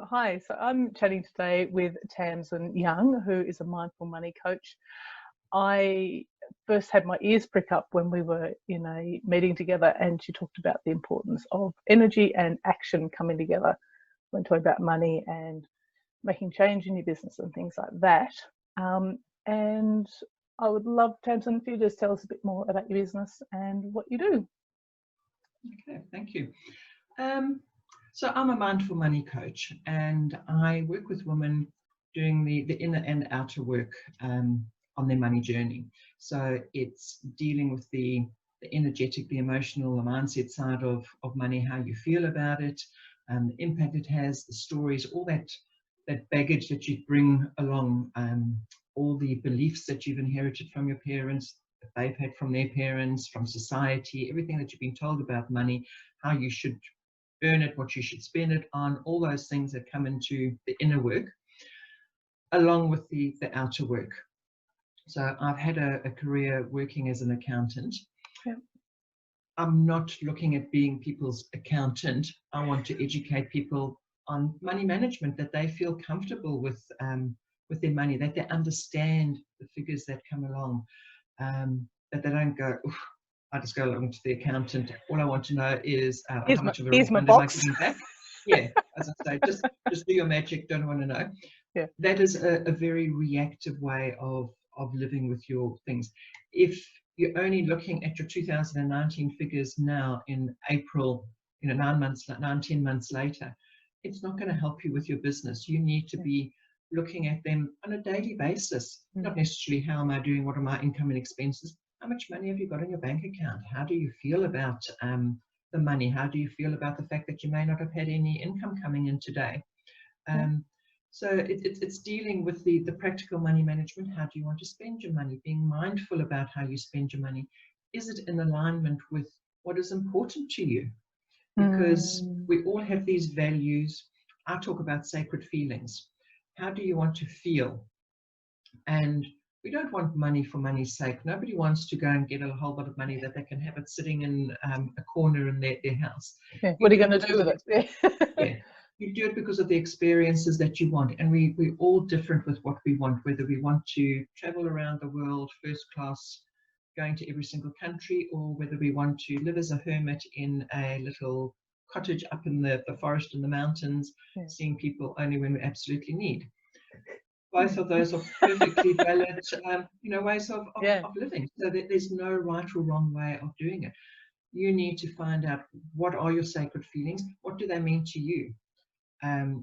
Hi, so I'm chatting today with Tamsin Young, who is a mindful money coach. I first had my ears prick up when we were in a meeting together and she talked about the importance of energy and action coming together when talking about money and making change in your business and things like that. And I would love, Tamsin, if you just tell us a bit more about your business and what you do. Okay, thank you. So I'm a mindful money coach, and I work with women doing the inner and outer work on their money journey. So it's dealing with the energetic, the emotional, the mindset side of money, how you feel about it, the impact it has, the stories, all that baggage that you bring along, all the beliefs that you've inherited from your parents, that they've had from their parents, from society, everything that you've been told about money, how you should earn it, what you should spend it on, all those things that come into the inner work, along with the outer work. So I've had a career working as an accountant. Yep. I'm not looking at being people's accountant. I want to educate people on money management, that they feel comfortable with their money, that they understand the figures that come along, that they don't go, I just go along to the accountant. All I want to know is how much of a refund am I getting back? Yeah, as I say, just do your magic. Don't want to know. Yeah. That is a very reactive way of living with your things. If you're only looking at your 2019 figures now in April, 10 months later, it's not going to help you with your business. You need to be looking at them on a daily basis, not necessarily how am I doing, what are my income and expenses. How much money have you got in your bank account? How do you feel about the money? How do you feel about the fact that you may not have had any income coming in today? So it's dealing with the practical money management. How do you want to spend your money? Being mindful about how you spend your money. Is it in alignment with what is important to you? Because we all have these values. I talk about sacred feelings. How do you want to feel? And we don't want money for money's sake. Nobody wants to go and get a whole lot of money that they can have it sitting in a corner in their house. Yeah. What are you going to do with it? Yeah. You do it because of the experiences that you want. And we're all different with what we want, whether we want to travel around the world first class, going to every single country, or whether we want to live as a hermit in a little cottage up in the forest in the mountains, seeing people only when we absolutely need. Both of those are perfectly valid, ways of living. So there's no right or wrong way of doing it. You need to find out, what are your sacred feelings? What do they mean to you?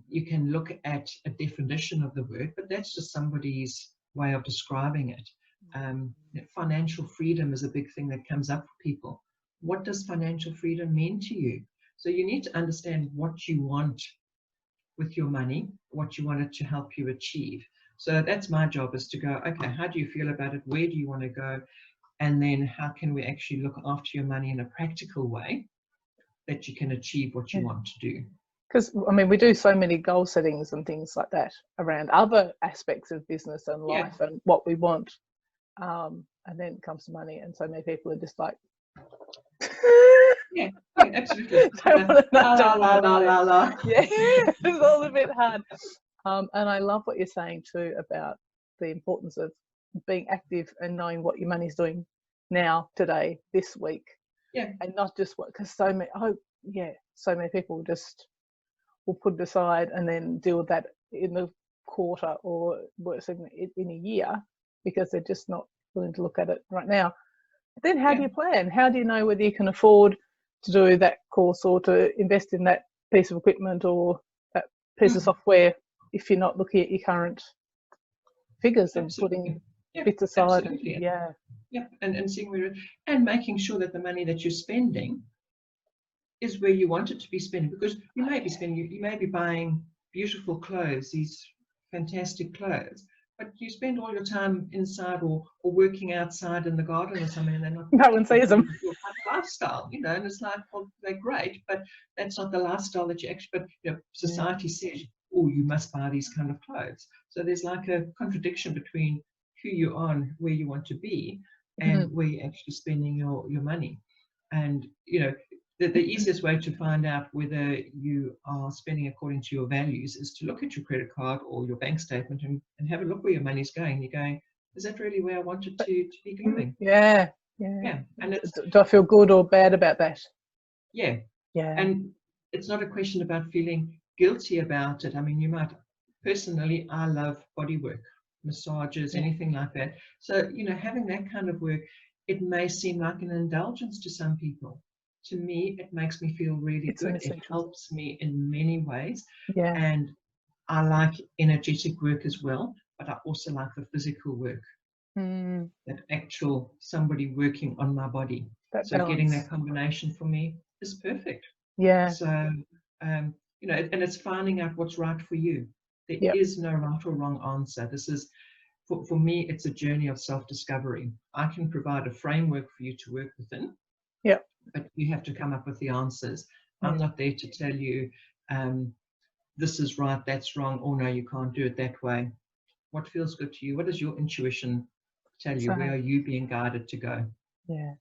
You can look at a definition of the word, but that's just somebody's way of describing it. Financial freedom is a big thing that comes up for people. What does financial freedom mean to you? So you need to understand what you want with your money, what you want it to help you achieve. So that's my job, is to go, okay, how do you feel about it? Where do you want to go? And then how can we actually look after your money in a practical way that you can achieve what you want to do? Because, I mean, we do so many goal settings and things like that around other aspects of business and life and what we want. And then it comes to money. And so many people are just like, yeah, absolutely. Yeah, it's all a bit hard. And I love what you're saying too about the importance of being active and knowing what your money's doing now, today, this week. Yeah. And not just what, because so many people just will put it aside and then deal with that in the quarter or worse in a year, because they're just not willing to look at it right now. But then how do you plan? How do you know whether you can afford to do that course or to invest in that piece of equipment or that piece of software if you're not looking at your current figures and putting bits aside? Absolutely. And seeing where, and making sure that the money that you're spending is where you want it to be spending, because you may be buying beautiful clothes, these fantastic clothes, but you spend all your time inside or working outside in the garden or something, and they're not. No one sees them. Your lifestyle, and it's like, well, they're great, but that's not the lifestyle that you actually. But society says, oh, you must buy these kind of clothes. So there's like a contradiction between who you are and where you want to be, and where you're actually spending your money. And the easiest way to find out whether you are spending according to your values is to look at your credit card or your bank statement and have a look where your money's going. You're going, is that really where I want it to be going? Yeah. Yeah. And it's, Do I feel good or bad about that? yeah. Yeah. And it's not a question about feeling guilty about it. I mean, you might, personally, I love body work, massages, anything like that. So, you know, having that kind of work, it may seem like an indulgence to some people. To me, it makes me feel really good. It helps me in many ways. Yeah. And I like energetic work as well, but I also like the physical work. That actual somebody working on my body. So balance. Getting that combination for me is perfect. Yeah. So, you know, and it's finding out what's right for you. There is no right or wrong answer. This is, for me, it's a journey of self-discovery. I can provide a framework for you to work within. Yeah. But you have to come up with the answers. I'm not there to tell you this is right, that's wrong, or no, you can't do it that way. What feels good to you? What does your intuition tell you? Where are you being guided to go? Yeah,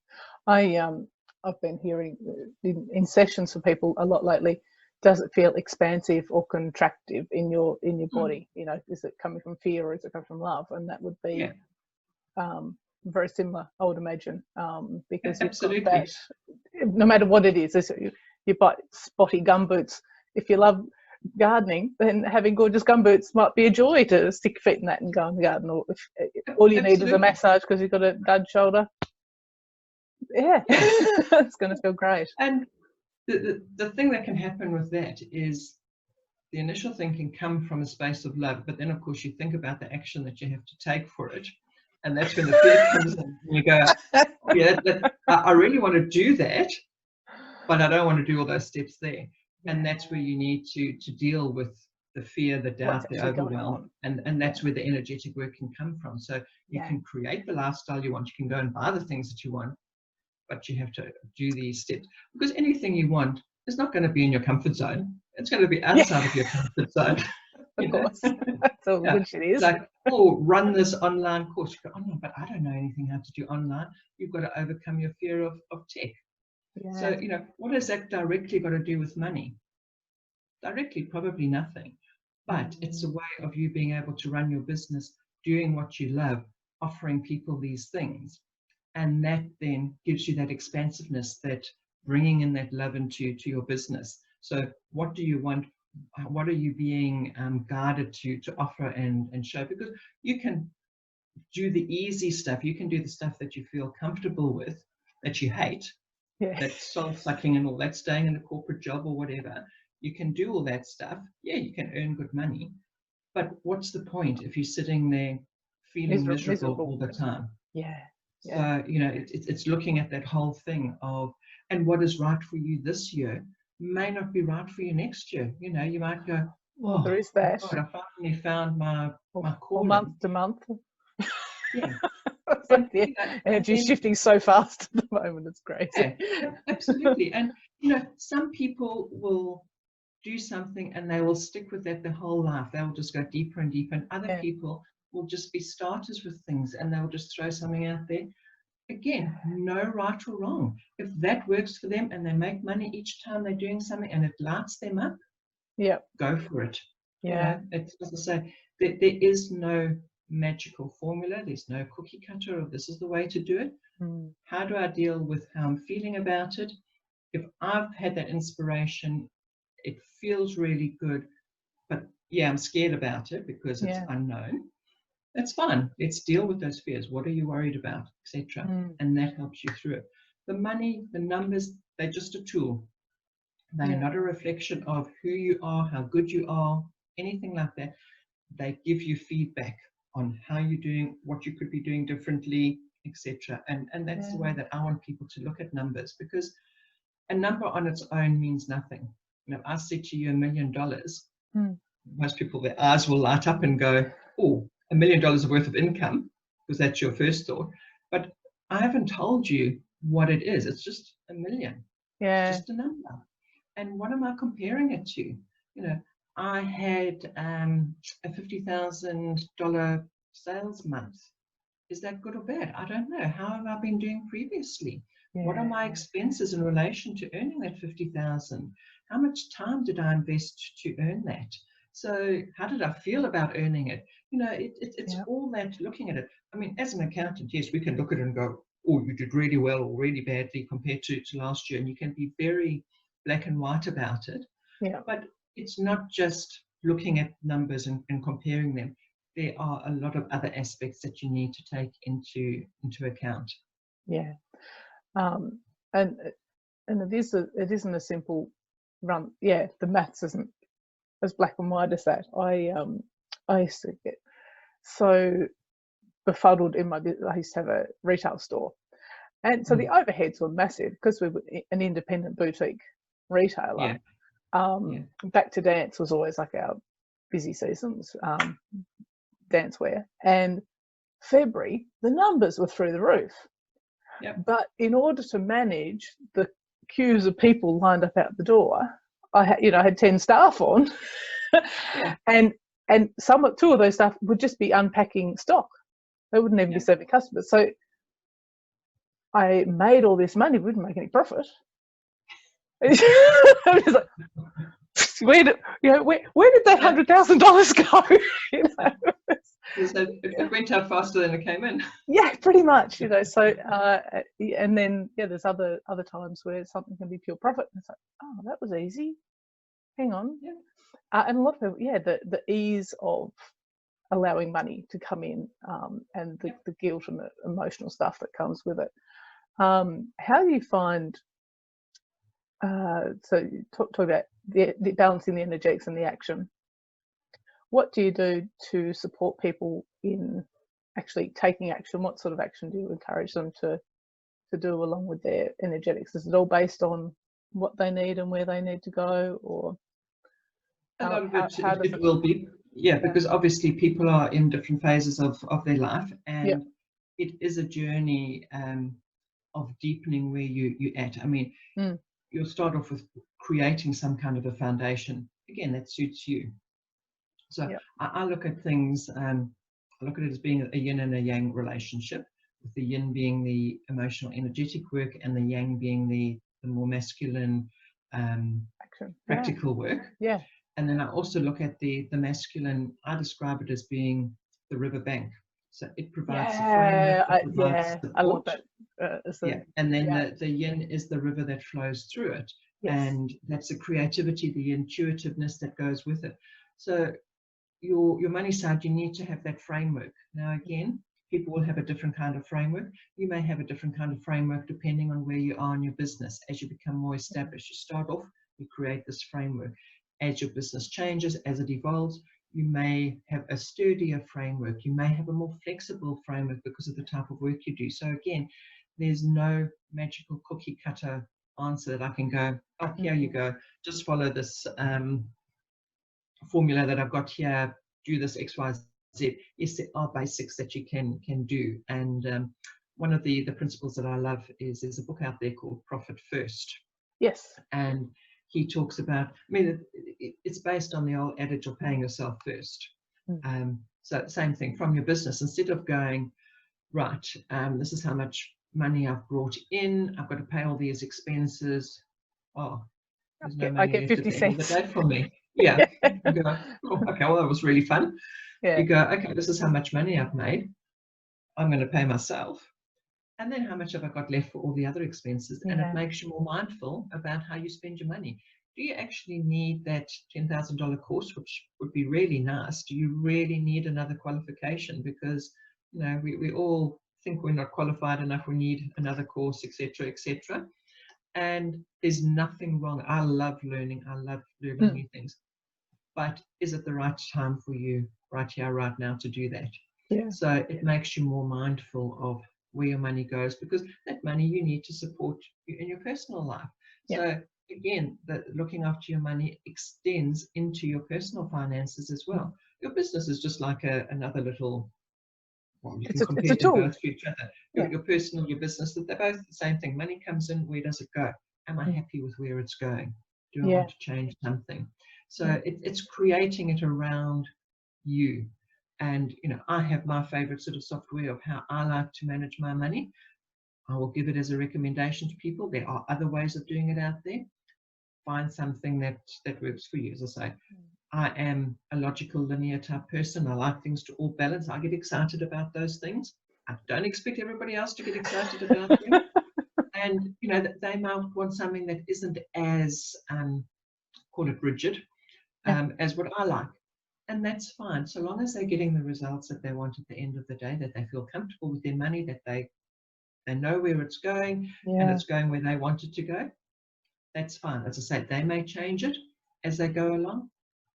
I've been hearing in sessions for people a lot lately. Does it feel expansive or contractive in your body? You know, is it coming from fear or is it coming from love? And that would be very similar, I would imagine, because you've got that. No matter what it is, you buy spotty gumboots. If you love gardening, then having gorgeous gumboots might be a joy to stick your feet in that and go in the garden. Or if all you need is a massage because you've got a dud shoulder, it's going to feel great. And the thing that can happen with that is the initial thing can come from a space of love, but then of course you think about the action that you have to take for it, and that's when the fear comes in. And you go, oh, yeah, I really want to do that, but I don't want to do all those steps there. And that's where you need to deal with the fear, the doubt, the overwhelm, and that's where the energetic work can come from. So you can create the lifestyle you want. You can go and buy the things that you want, but you have to do these steps, because anything you want is not going to be in your comfort zone. It's going to be outside of your comfort zone. Of course. That's all which it is. Like, oh, run this online course. You go, oh no, but I don't know anything how to do online. You've got to overcome your fear of tech. So, you know, what has that directly got to do with money? Directly, probably nothing. But it's a way of you being able to run your business, doing what you love, offering people these things. And that then gives you that expansiveness, that bringing in that love into your business. So what do you want? What are you being guided to offer and show? Because you can do the easy stuff. You can do the stuff that you feel comfortable with, that you hate, that soul-sucking and all that, staying in a corporate job or whatever. You can do all that stuff. Yeah, you can earn good money. But what's the point if you're sitting there feeling miserable all the time? So, you know, it's looking at that whole thing of, and what is right for you this year may not be right for you next year. You know, you might go, well, there is that. God, I finally found my calling. Or month to month. Yeah. The energy is shifting so fast at the moment, it's crazy. Yeah, absolutely. And, you know, some people will do something and they will stick with that their whole life. They will just go deeper and deeper. And other people will just be starters with things and they'll just throw something out there. Again, no right or wrong. If that works for them and they make money each time they're doing something and it lights them up, go for it. You know, it's, as I say, there is no magical formula. There's no cookie cutter of this is the way to do it. How do I deal with how I'm feeling about it? If I've had that inspiration, it feels really good, but I'm scared about it because it's unknown. That's fine. Let's deal with those fears. What are you worried about, etc. And that helps you through it. The money, the numbers, they're just a tool. They're not a reflection of who you are, how good you are, anything like that. They give you feedback on how you're doing, what you could be doing differently, etc. And that's the way that I want people to look at numbers, because a number on its own means nothing. You know, I said to you $1 million, most people, their eyes will light up and go, oh, $1 million worth of income, because that's your first thought. But I haven't told you what it is. It's just $1 million. It's just a number. And what am I comparing it to? You know, I had a $50,000 sales month. Is that good or bad? I don't know. How have I been doing previously? What are my expenses in relation to earning that 50,000? How much time did I invest to earn that? So how did I feel about earning it? You know, it's all that, looking at it. I mean, as an accountant, yes, we can look at it and go, oh, you did really well or really badly compared to last year. And you can be very black and white about it. Yeah. But it's not just looking at numbers and comparing them. There are a lot of other aspects that you need to take into account. Yeah. And it isn't a simple run. Yeah, the maths isn't as black and white as that. I used to get so befuddled in my business. I used to have a retail store, and so the overheads were massive because we were an independent boutique retailer. Back to dance was always like our busy seasons, dance wear, and February the numbers were through the roof. But in order to manage the queues of people lined up out the door, I had 10 staff on, and two of those staff would just be unpacking stock. They wouldn't even be serving customers. So I made all this money, we didn't make any profit. I was like, where did that $100,000 go? You know? So it went out faster than it came in. Yeah, pretty much. So and then there's other times where something can be pure profit. And it's like, oh, that was easy. Hang on. And a lot of people, the ease of allowing money to come in, and the guilt and the emotional stuff that comes with it. How do you find? So you talk about the balancing the energetics and the action. What do you do to support people in actually taking action? What sort of action do you encourage them to do along with their energetics? Is it all based on what they need and where they need to go, or a lot of it will be, because obviously people are in different phases of their life, and it is a journey of deepening where you're at. I mean, you'll start off with creating some kind of a foundation, again, that suits you. So I look at things, I look at it as being a yin and a yang relationship, with the yin being the emotional, energetic work, and the yang being the more masculine, practical work. Yeah. And then I also look at the masculine, I describe it as being the river bank. So it provides the framework, it provides support. I love that. And then the yin is the river that flows through it. And that's the creativity, the intuitiveness that goes with it. So your money side, you need to have that framework. Now, again, people will have a different kind of framework. You may have a different kind of framework depending on where you are in your business. As you become more established, you start off, you create this framework. As your business changes, as it evolves, you may have a sturdier framework. You may have a more flexible framework because of the type of work you do. So again, there's no magical cookie cutter answer that I can go, oh, here you go, just follow this formula that I've got here, do this X, Y, Z. Yes, there are basics that you can do. And one of the principles that I love is there's a book out there called Profit First. Yes. And he talks about, I mean, it's based on the old adage of paying yourself first. So same thing from your business. Instead of going, right, this is how much money I've brought in, I've got to pay all these expenses. Oh, there's no money I get 50 cents from me. You go, oh, okay, well, that was really fun. You go, okay, this is how much money I've made. I'm going to pay myself. And then how much have I got left for all the other expenses? And it makes you more mindful about how you spend your money. Do you actually need that $10,000 course, which would be really nice? Do you really need another qualification? Because, you know, we all think we're not qualified enough, we need another course, etc., etc. And there's nothing wrong. I love learning new things. But is it the right time for you right here, right now to do that? So it makes you more mindful of where your money goes, because that money you need to support you in your personal life. So again, looking after your money extends into your personal finances as well. Your business is just like another little, well, you can compare them both to each other. Your personal, your business, they're both the same thing. Money comes in, where does it go? Am I happy with where it's going? Do I want to change something? So it's creating it around you. And, you know, I have my favorite sort of software of how I like to manage my money. I will give it as a recommendation to people. There are other ways of doing it out there. Find something that works for you. As I say, I am a logical, linear type person. I like things to all balance. I get excited about those things. I don't expect everybody else to get excited about them. And, you know, they might want something that isn't as, call it rigid, as what I like. And that's fine, so long as they're getting the results that they want at the end of the day, that they feel comfortable with their money, that they know where it's going, and it's going where they want it to go. That's fine. As I said, they may change it as they go along.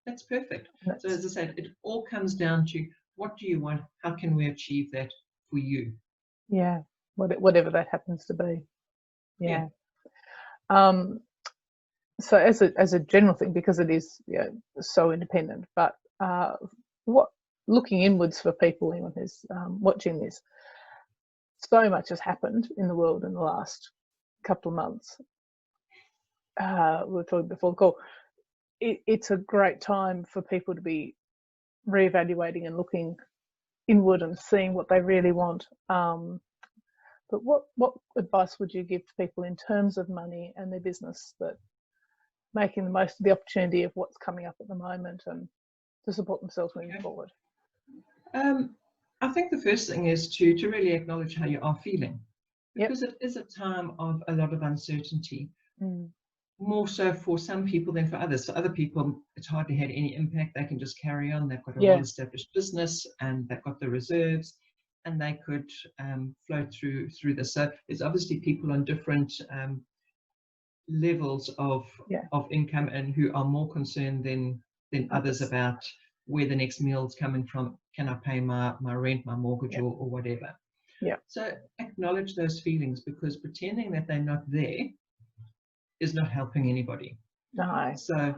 That's perfect. So as I said, it all comes down to what do you want? How can we achieve that for you? Yeah, whatever that happens to be. Yeah. So as a general thing, because it is so independent, but what looking inwards for people, anyone who's watching this, so much has happened in the world in the last couple of months. We were talking before the call. It's a great time for people to be reevaluating and looking inward and seeing what they really want. But what advice would you give to people in terms of money and their business, that making the most of the opportunity of what's coming up at the moment and to support themselves moving forward? I think the first thing is to really acknowledge how you are feeling, because it is a time of a lot of uncertainty. More so for some people than for others. For other people, it's hardly had any impact. They can just carry on. They've got a well-established business and they've got the reserves, and they could float through this. So there's obviously people on different levels of income and who are more concerned than others about where the next meal's coming from. Can I pay my rent, my mortgage, or whatever? So acknowledge those feelings, because pretending that they're not there is not helping anybody. No. So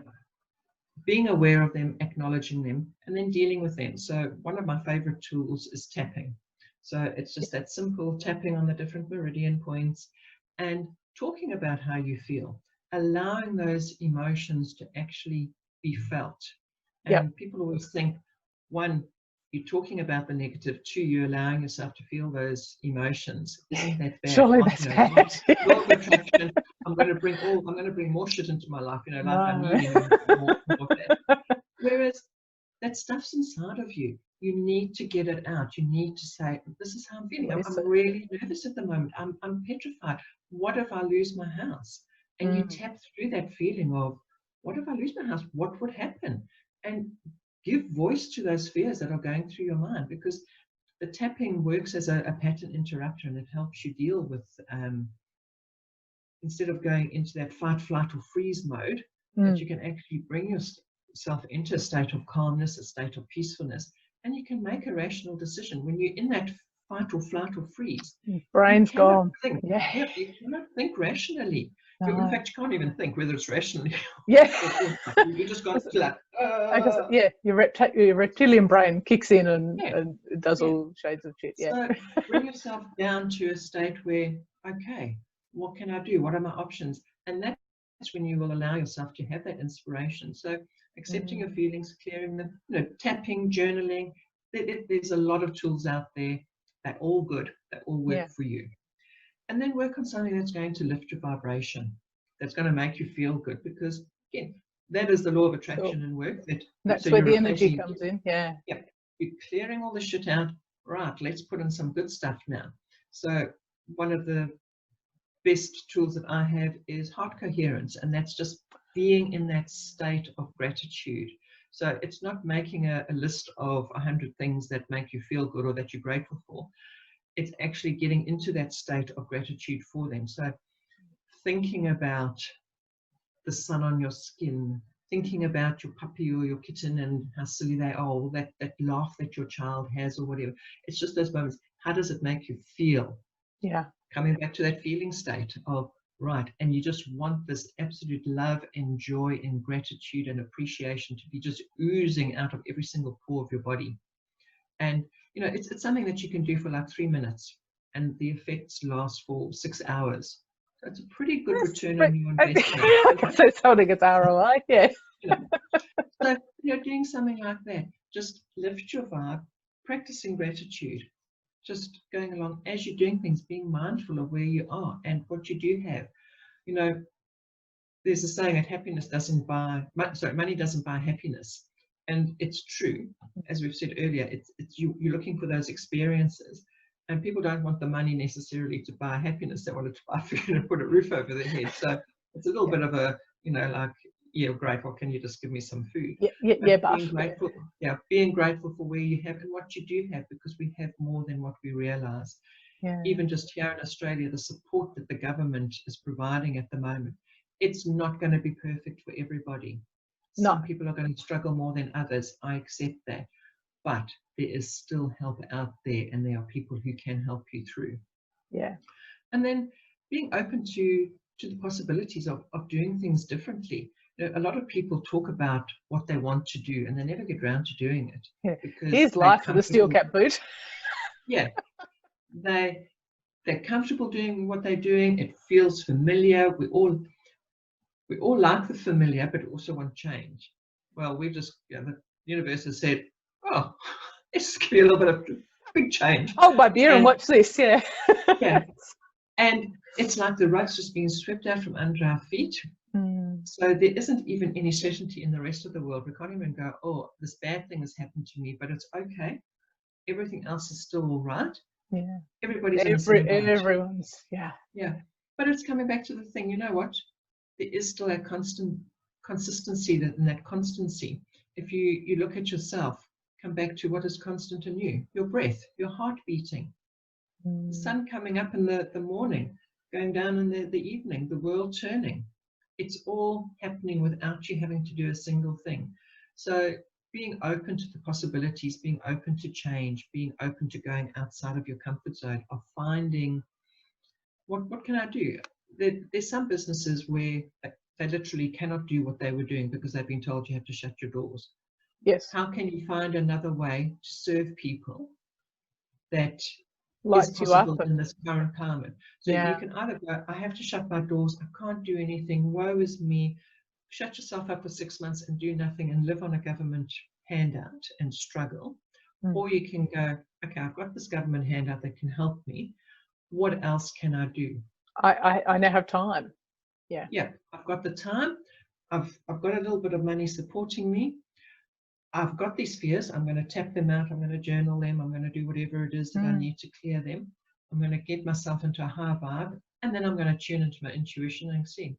being aware of them, acknowledging them, and then dealing with them. So one of my favorite tools is tapping. So it's just that simple tapping on the different meridian points and talking about how you feel, allowing those emotions to actually be felt. And people always think, one, you're talking about the negative, two, you're allowing yourself to feel those emotions. Isn't that bad? Surely that's bad. Law of attraction. I'm going to bring more shit into my life. You know, like I'm needing more of that. Whereas that stuff's inside of you. You need to get it out. You need to say, this is how I'm feeling. I'm really nervous at the moment. I'm petrified. What if I lose my house? And you tap through that feeling of, what if I lose my house? What would happen? And give voice to those fears that are going through your mind, because the tapping works as a pattern interrupter, and it helps you deal with, instead of going into that fight, flight, or freeze mode, that you can actually bring yourself into a state of calmness, a state of peacefulness, and you can make a rational decision. When you're in that fight or flight or freeze, brain's gone. You cannot think rationally. In fact, you can't even think whether it's rationally. You just got to like, your reptilian brain kicks in and it does all shades of shit. So bring yourself down to a state where, okay, what can I do? What are my options? And that's when you will allow yourself to have that inspiration. So accepting your feelings, clearing them, tapping, journaling. There's a lot of tools out there that all good, that all work for you. And then work on something that's going to lift your vibration, that's going to make you feel good, because again, that is the law of attraction and work. That's where the energy comes in. You're clearing all the shit out. Right, let's put in some good stuff now. So one of the best tools that I have is heart coherence, and that's just being in that state of gratitude. So it's not making a list of 100 things that make you feel good or that you're grateful for. It's actually getting into that state of gratitude for them. So thinking about the sun on your skin, thinking about your puppy or your kitten and how silly they are, or that laugh that your child has or whatever. It's just those moments. How does it make you feel? Coming back to that feeling state of, right, and you just want this absolute love and joy and gratitude and appreciation to be just oozing out of every single pore of your body. And it's something that you can do for like 3 minutes, and the effects last for 6 hours. So it's a pretty good return on your investment. So something gets ROI, So doing something like that, just lift your vibe, practicing gratitude, just going along as you're doing things, being mindful of where you are and what you do have. You know, there's a saying that money doesn't buy happiness. And it's true. As we've said earlier, you're looking for those experiences. And people don't want the money necessarily to buy happiness. They want it to buy food and put a roof over their head. So it's a little bit of a, like, yeah, great, well, can you just give me some food? Being grateful for where you have and what you do have, because we have more than what we realize. Even just here in Australia, the support that the government is providing at the moment, it's not going to be perfect for everybody. Some people are going to struggle more than others. I accept that. But there is still help out there, and there are people who can help you through. Yeah. And then being open to the possibilities of doing things differently. You know, a lot of people talk about what they want to do, and they never get around to doing it. Yeah. Because here's life with a steel cap boot. Yeah. They're comfortable doing what they're doing. It feels familiar. We all like the familiar, but also want change. Well, the universe has said, oh, let's give you a little bit of big change. Hold my beer and watch this, yeah. Yeah. And it's like the rug's just being swept out from under our feet. So there isn't even any certainty in the rest of the world. We can't even go, oh, this bad thing has happened to me, but it's okay. Everything else is still all right. Yeah. Everybody's in the same boat. Everyone's, yeah. Yeah. But it's coming back to the thing, you know what? There is still a consistency in that constancy. If you look at yourself, come back to what is constant in you, your breath, your heart beating, the sun coming up in the morning, going down in the evening, the world turning. It's all happening without you having to do a single thing. So being open to the possibilities, being open to change, being open to going outside of your comfort zone, of finding what can I do? There's some businesses where they literally cannot do what they were doing because they've been told you have to shut your doors. Yes. How can you find another way to serve people that lights is possible you up in this current climate? So you can either go, I have to shut my doors, I can't do anything, woe is me, shut yourself up for 6 months and do nothing and live on a government handout and struggle. Or you can go, okay, I've got this government handout that can help me. What else can I do? I now have time. Yeah. Yeah, I've got the time. I've got a little bit of money supporting me. I've got these fears. I'm going to tap them out. I'm going to journal them. I'm going to do whatever it is that I need to clear them. I'm going to get myself into a high vibe, and then I'm going to tune into my intuition and see,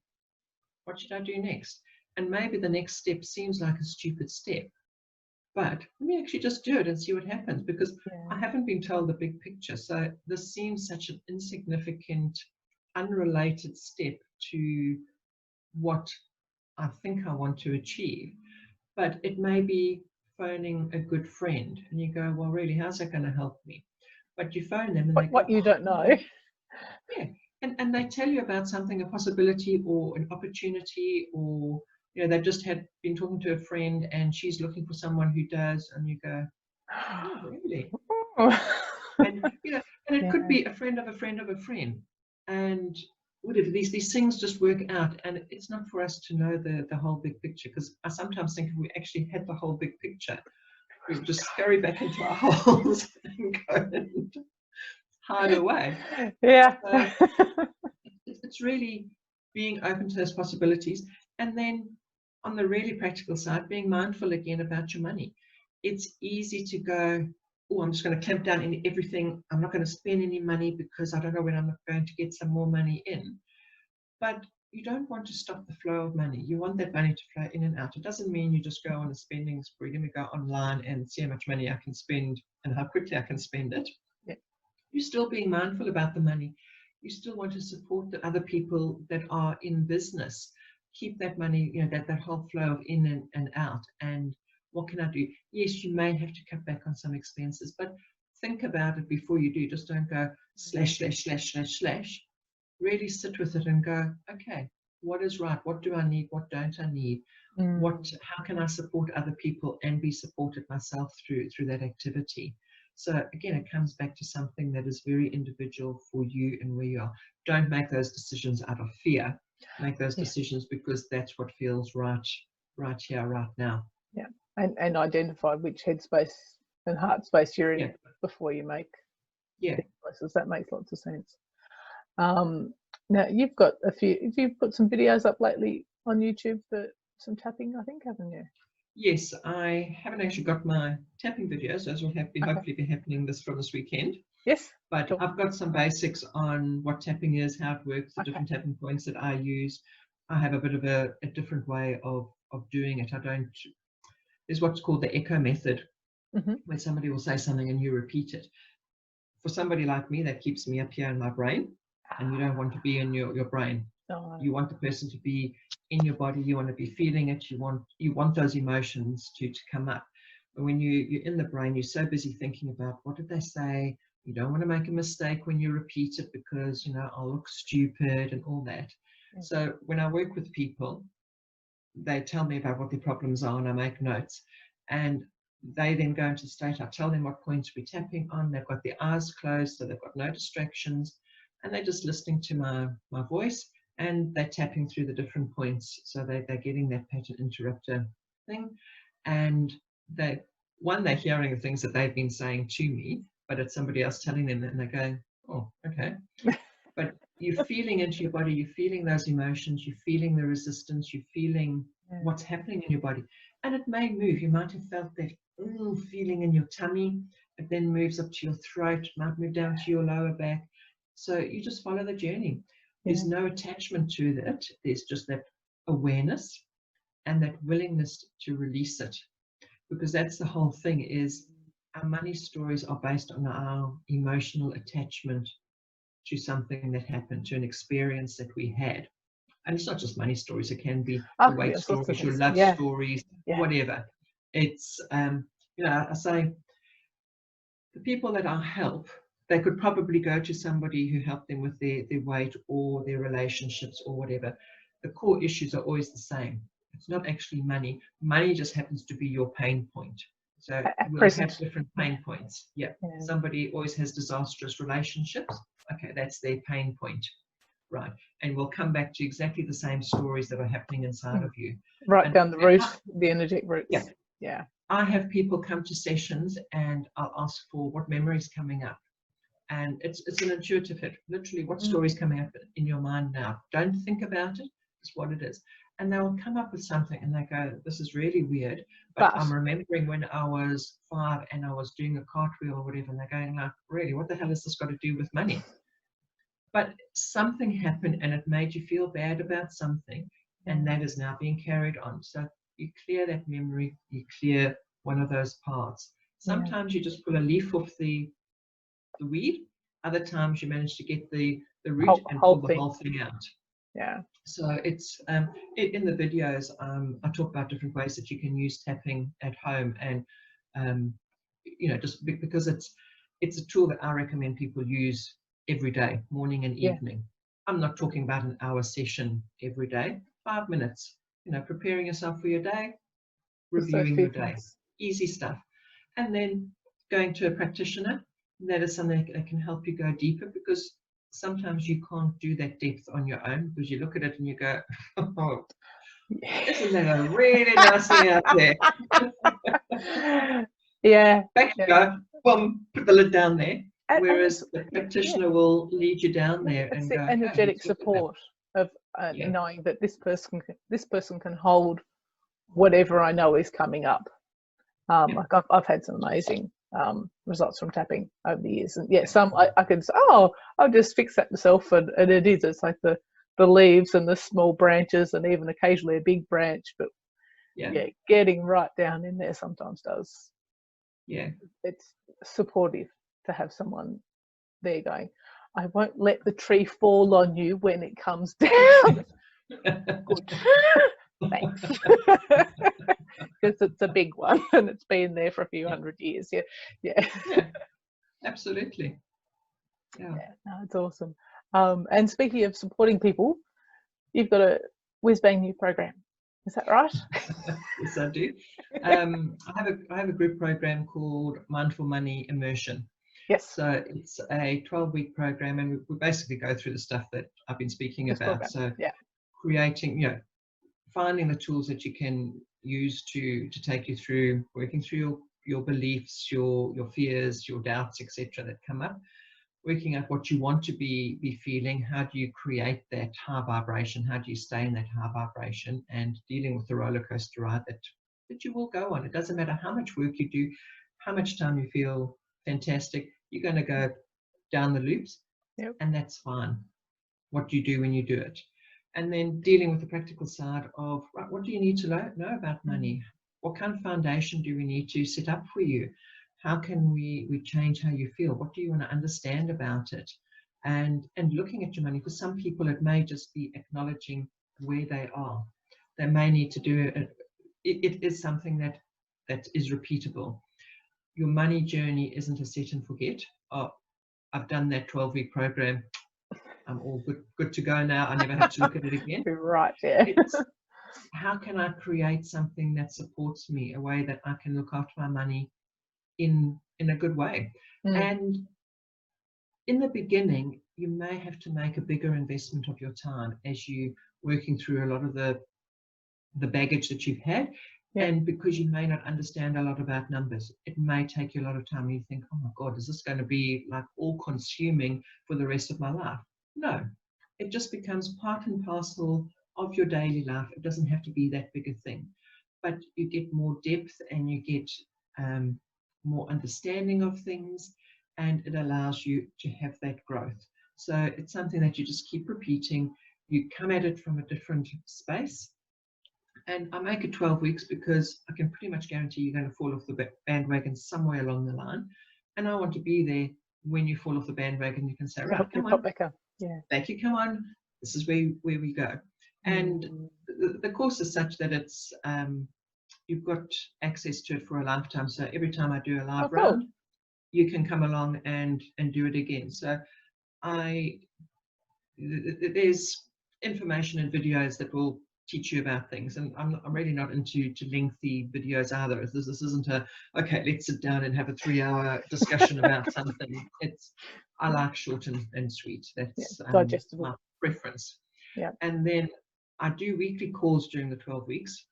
what should I do next? And maybe the next step seems like a stupid step, but let me actually just do it and see what happens, because I haven't been told the big picture. So this seems such an insignificant, unrelated step to what I think I want to achieve. But it may be phoning a good friend, and you go, well, really, how's that going to help me? But you phone them and they go, what you don't know. Yeah. And they tell you about something, a possibility or an opportunity, or they've just been talking to a friend and she's looking for someone who does, and you go, oh, really? And it could be a friend of a friend of a friend, and whatever, these things just work out. And it's not for us to know the whole big picture, because I sometimes think if we actually had the whole big picture, we would just scurry back into our holes and go and hide away. Yeah. So it's really being open to those possibilities. And then on the really practical side, being mindful again about your money. It's easy to go, oh, I'm just going to clamp down on everything. I'm not going to spend any money because I don't know when I'm going to get some more money in. But you don't want to stop the flow of money. You want that money to flow in and out. It doesn't mean you just go on a spending spree. Let me go online and see how much money I can spend and how quickly I can spend it. Yeah. You're still being mindful about the money. You still want to support the other people that are in business. Keep that money, that whole flow of in and out. And what can I do? Yes, you may have to cut back on some expenses, but think about it before you do. Just don't go slash, slash, slash, slash, slash. Really sit with it and go, okay, what is right? What do I need? What don't I need? How can I support other people and be supported myself through that activity? So again, it comes back to something that is very individual for you and where you are. Don't make those decisions out of fear. Make those decisions because that's what feels right here, right now. Yeah, and identify which headspace and heart space you're in before you make Yeah. places. That makes lots of sense. Now you've got a few. You've put some videos up lately on YouTube for some tapping, I think, haven't you? Yes, I haven't actually got my tapping videos. Those will hopefully be happening this weekend. Yes. But Sure. I've got some basics on what tapping is, how it works, the Okay. different tapping points that I use. I have a bit of a different way of doing it. There's what's called the echo method, where somebody will say something and you repeat it. For somebody like me, that keeps me up here in my brain, and you don't want to be in your brain. No. You want the person to be in your body. You want to be feeling it. You want those emotions to come up. But when you're in the brain, you're so busy thinking about what did they say. You don't want to make a mistake when you repeat it because, you know, I'll look stupid and all that. So when I work with people, they tell me about what their problems are and I make notes. And they then go into the state. I tell them what points we're tapping on. They've got their eyes closed, so they've got no distractions. And they're just listening to my voice, and they're tapping through the different points. So they're getting that pattern interrupter thing. And they're hearing the things that they've been saying to me, but it's somebody else telling them that, and they're going, oh, okay. But you're feeling into your body, you're feeling those emotions, you're feeling the resistance, you're feeling what's happening in your body. And it may move. You might have felt that feeling in your tummy. It then moves up to your throat, might move down to your lower back. So you just follow the journey. There's no attachment to it. There's just that awareness and that willingness to release it. Because that's the whole thing, is our money stories are based on our emotional attachment to something that happened, to an experience that we had. And it's not just money stories. It can be your weight stories, your love stories, whatever. It's, you know, I say the people that I help, they could probably go to somebody who helped them with their weight or their relationships or whatever. The core issues are always the same. It's not actually money. Money just happens to be your pain point. So we'll have different pain points. Yeah. Somebody always has disastrous relationships. Okay, that's their pain point. Right. And we'll come back to exactly the same stories that are happening inside of you. Right down the roots, the energetic roots. Yeah. Yeah. I have people come to sessions and I'll ask for what memory is coming up. And it's an intuitive hit. Literally, what story is coming up in your mind now? Don't think about it. It's what it is. And they will come up with something and they go, this is really weird. But I'm remembering when I was 5 and I was doing a cartwheel or whatever. And they're going like, really, what the hell has this got to do with money? But something happened and it made you feel bad about something. And that is now being carried on. So you clear that memory, you clear one of those parts. Sometimes you just pull a leaf off the weed. Other times you manage to get the root and pull the whole thing out. Yeah. So it's in the videos, I talk about different ways that you can use tapping at home, and you know, just because it's a tool that I recommend people use every day, morning and evening. I'm not talking about an hour session every day, 5 minutes, you know, preparing yourself for your day, reviewing your day, easy stuff. And then going to a practitioner, that is something that can help you go deeper, because sometimes you can't do that depth on your own, because you look at it and you go, oh, isn't that a really nice thing out there? Back you go, boom, put the lid down there. Whereas the practitioner will lead you down there and go, the energetic support of knowing that this person can hold whatever I know is coming up. Like I've had some amazing results from tapping over the years, and some I could say, oh, I'll just fix that myself, and it's like the leaves and the small branches and even occasionally a big branch, but getting right down in there sometimes does. It's supportive to have someone there going, I won't let the tree fall on you when it comes down. Good. Thanks. Because it's a big one and it's been there for a few hundred years. Yeah, absolutely. No, it's awesome. And speaking of supporting people, you've got a whiz bang new program. Is that right? Yes, I do. I have a group program called Mindful Money Immersion. Yes. So it's a 12-week program, and we basically go through the stuff that I've been speaking about. So creating, you know, finding the tools that you can use to take you through, working through your beliefs, your fears, your doubts, etc., that come up. working out what you want to be feeling. How do you create that high vibration? How do you stay in that high vibration? And dealing with the roller coaster ride that you will go on. It doesn't matter how much work you do, how much time you feel fantastic. You're going to go down the loops, Yep. and that's fine. What do you do when you do it? And then dealing with the practical side of, right, what do you need to know about money? What kind of foundation do we need to set up for you? How can we change how you feel? What do you want to understand about it? And looking at your money, for some people, it may just be acknowledging where they are. They may need to do it. It is something that is repeatable. Your money journey isn't a set and forget. Oh, I've done that 12-week program. I'm all good to go now. I never have to look at it again. Right, yeah. It's how can I create something that supports me, a way that I can look after my money in a good way. And in the beginning, you may have to make a bigger investment of your time as you working through a lot of the baggage that you've had. And because you may not understand a lot about numbers, it may take you a lot of time. You think, oh my God, is this going to be like all consuming for the rest of my life? No, it just becomes part and parcel of your daily life. It doesn't have to be that big a thing, but you get more depth and you get more understanding of things, and it allows you to have that growth. So it's something that you just keep repeating. You come at it from a different space. And I make it 12 weeks because I can pretty much guarantee you're going to fall off the bandwagon somewhere along the line. And I want to be there when you fall off the bandwagon. You can say, right, come on, back up. Yeah. Back you come on. This is where we go. And the course is such that it's you've got access to it for a lifetime. So every time I do a live round, you can come along and do it again. So there's information and videos that will teach you about things, and I'm really not into lengthy videos either. This isn't okay, let's sit down and have a 3-hour discussion about something. I like short and sweet. That's digestible. my preference. Yeah. And then I do weekly calls during the 12 weeks.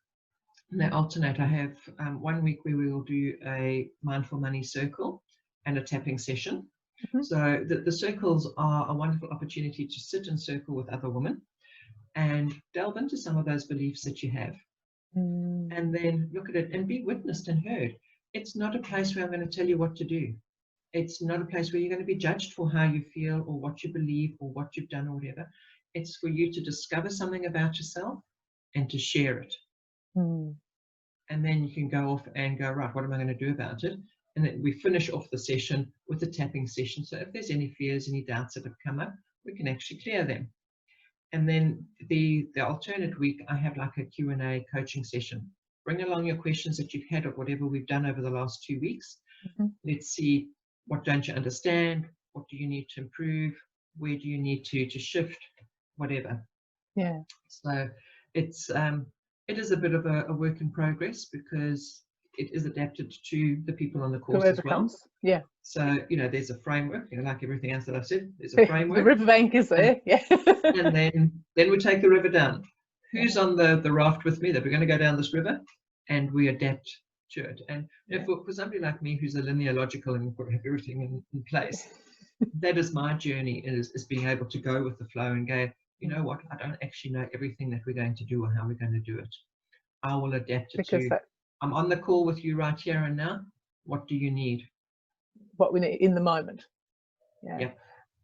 And they alternate. I have 1 week where we will do a mindful money circle and a tapping session. So the circles are a wonderful opportunity to sit and circle with other women and delve into some of those beliefs that you have. And then look at it and be witnessed and heard. It's not a place where I'm going to tell you what to do. It's not a place where you're going to be judged for how you feel or what you believe or what you've done or whatever. It's for you to discover something about yourself and to share it. And then you can go off and go, right, what am I going to do about it? And then we finish off the session with a tapping session. So if there's any fears, any doubts that have come up, we can actually clear them. And then the alternate week, I have like a Q&A coaching session. Bring along your questions that you've had of whatever we've done over the last 2 weeks. Let's see, what don't you understand? What do you need to improve? Where do you need to shift? Whatever. Yeah. So it is a bit of a work in progress because it is adapted to the people on the course Whoever as well. comes. Yeah. So, there's a framework, like everything else that I've said, there's a framework. The riverbank is there, And then we take the river down. Who's on the raft with me that we're going to go down this river? And we adapt to it. And for somebody like me who's a linear logical and we've got to have everything in place, that is my journey, is being able to go with the flow and go, you know what, I don't actually know everything that we're going to do or how we're going to do it. I will adapt it to, I'm on the call with you right here and now. What do you need? What we need in the moment. Yeah.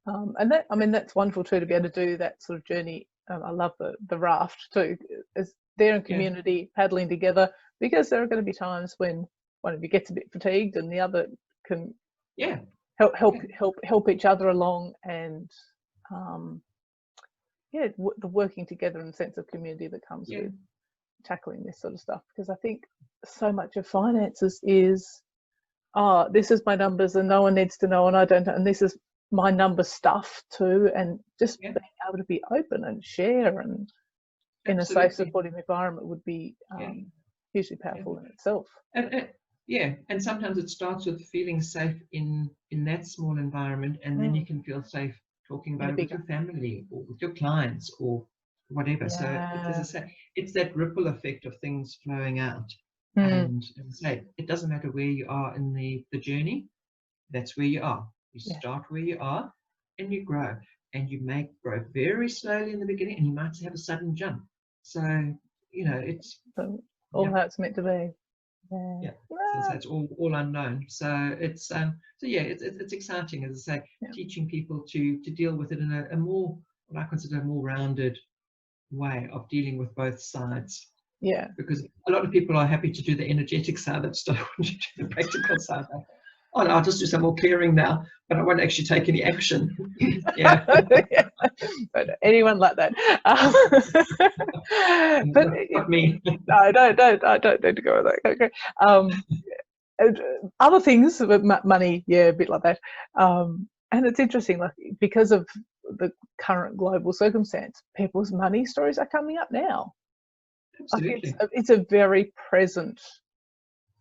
And that, that's wonderful too, to be able to do that sort of journey. I love the raft too, is there in community, paddling together, because there are going to be times when one of you gets a bit fatigued and the other can help each other along, and the working together and sense of community that comes with tackling this sort of stuff. Because I think so much of finances is, this is my numbers and no one needs to know, and I don't, and this is my number stuff too, and just being able to be open and share and in a safe, supportive environment would be hugely powerful in itself. And sometimes it starts with feeling safe in that small environment, and then you can feel safe talking about it with your family or with your clients or whatever. So as I say, it's that ripple effect of things flowing out. And as I say, it doesn't matter where you are in the journey, that's where you are. You start where you are and you grow, and you may grow very slowly in the beginning, and you might have a sudden jump. So, you know, it's So all yeah, how it's meant to be. Yeah. yeah. So it's all unknown. So it's so yeah, it's exciting, as I say, Yeah. teaching people to deal with it in a more, what I consider a more rounded way of dealing with both sides. Yeah. Because a lot of people are happy to do the energetic side of stuff, want to do the practical side. Oh, no, I'll just do some more clearing now, but I won't actually take any action. Yeah. Yeah. But anyone like that. But Not me. no, I don't need to go with that. Okay. Other things, but money, yeah, a bit like that. And it's interesting, like because of the current global circumstance, people's money stories are coming up now. Like Absolutely. it's a very present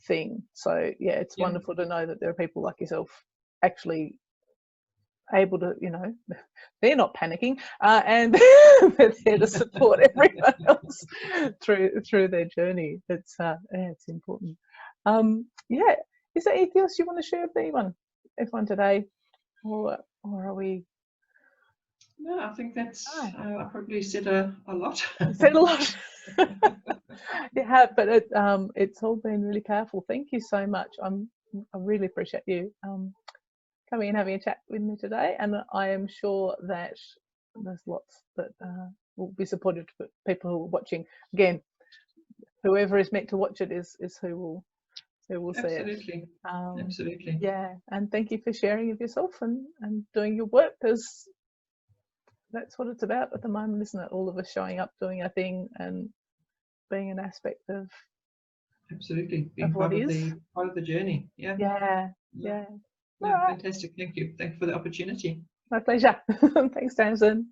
thing. So yeah, it's Yeah. wonderful to know that there are people like yourself actually able to, they're not panicking, and they're there to support everyone else through their journey. It's yeah, it's important. Yeah, is there anything else you want to share with everyone today, or are we? No, I think that's, I probably said a lot. Said a lot. You have, but it's all been really powerful. Thank you so much. I really appreciate you coming and having a chat with me today, and I am sure that there's lots that will be supportive for people who are watching. Again, whoever is meant to watch it is who will see it. Absolutely. Absolutely. Yeah, and thank you for sharing of yourself and doing your work, because that's what it's about at the moment, isn't it? All of us showing up, doing our thing, and being an aspect of Absolutely. Being what is. part of the journey. Yeah. Yeah. All Yeah. right. Fantastic. Thank you. Thank you for the opportunity. My pleasure. Thanks, Tamsin.